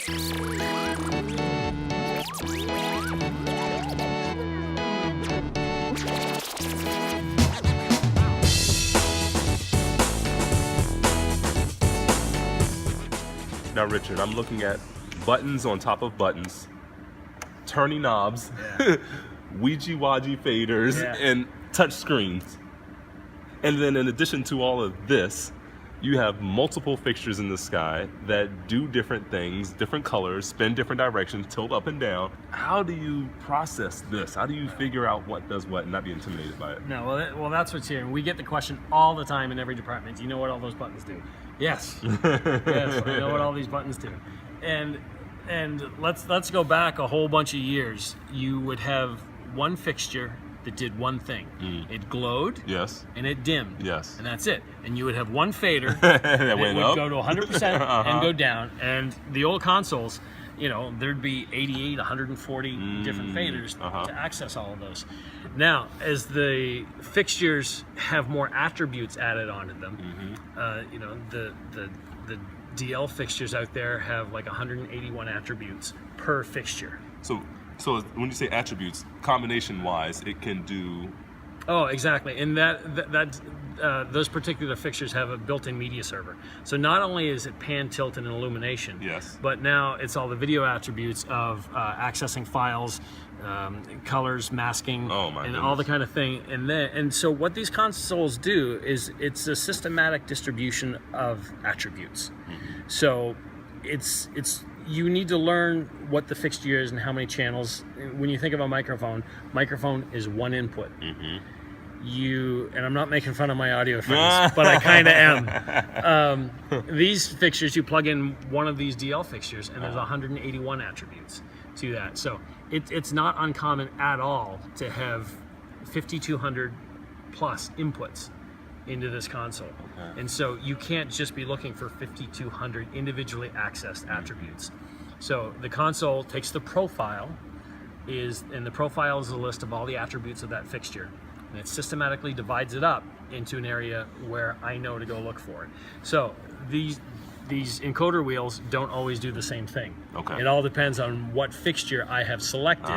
Now, Richard, I'm looking at buttons on top of buttons, turning knobs, Ouija-waji faders, and touch screens. And then in addition to all of this, you have multiple fixtures in the sky that do different things, different colors, spin different directions, tilt up and down. How do you process this? How do you figure out what does what and not be intimidated by it? No, well, that's what's here. We get the question all the time in every department. Do you know what all those buttons do? Yes. Yes, I know what all these buttons do. And let's go back a whole bunch of years. You would have one fixture that did one thing. It glowed. Yes. And it dimmed. Yes. And that's it. And you would have one fader that would up. go to 100% and go down. And the old consoles, you know, there'd be 88, 140 different faders to access all of those. Now, as the fixtures have more attributes added onto them, you know, the DL fixtures out there have like 181 attributes per fixture. So when you say attributes, combination-wise, it can do. Oh, exactly, and those particular fixtures have a built-in media server. So not only is it pan, tilt, and illumination, but now it's all the video attributes of accessing files, colors, masking, and all the kind of thing. And so what these consoles do is it's a systematic distribution of attributes. So it's you need to learn what the fixture is and how many channels. When you think of a microphone is one input. And I'm not making fun of my audio friends, but I kind of am. These fixtures, you plug in one of these DL fixtures, and there's 181 attributes to that. So it's not uncommon at all to have 5,200 plus inputs into this console. And so you can't just be looking for 5,200 individually accessed attributes. So the console takes the profile, and the profile is a list of all the attributes of that fixture, and it systematically divides it up into an area where I know to go look for it. So these encoder wheels don't always do the same thing. It all depends on what fixture I have selected.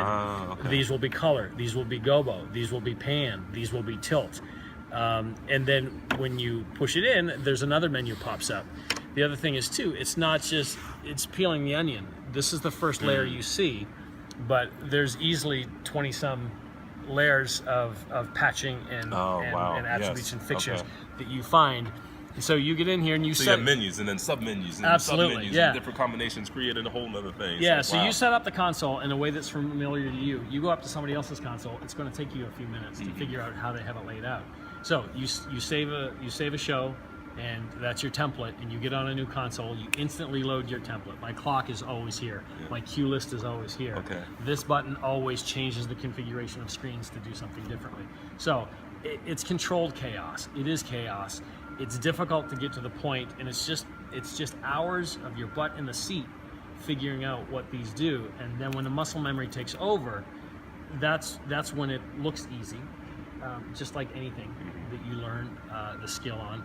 These will be color, these will be gobo, these will be pan, these will be tilt. And then when you push it in, there's another menu pops up. The other thing is too, it's not just, it's peeling the onion. This is the first layer you see, but there's easily 20 some layers of patching and attributes and fixtures that you find. And so you get in here and you set menus and then sub-menus and sub-menus and different combinations created a whole other thing. So you set up the console in a way that's familiar to you. You go up to somebody else's console, it's going to take you a few minutes to figure out how they have it laid out. So you save a show, and that's your template, and you get on a new console, you instantly load your template. My clock is always here. My cue list is always here. This button always changes the configuration of screens to do something differently. So it's controlled chaos. It is chaos. It's difficult to get to the point, and it's just hours of your butt in the seat figuring out what these do. And then when the muscle memory takes over, that's when it looks easy, just like anything that you learn the skill on.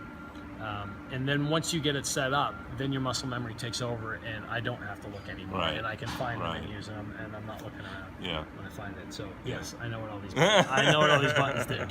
And then once you get it set up, then your muscle memory takes over, and I don't have to look anymore, and I can find the menus, and I'm not looking around when I find it. So yes, I know what all these buttons do.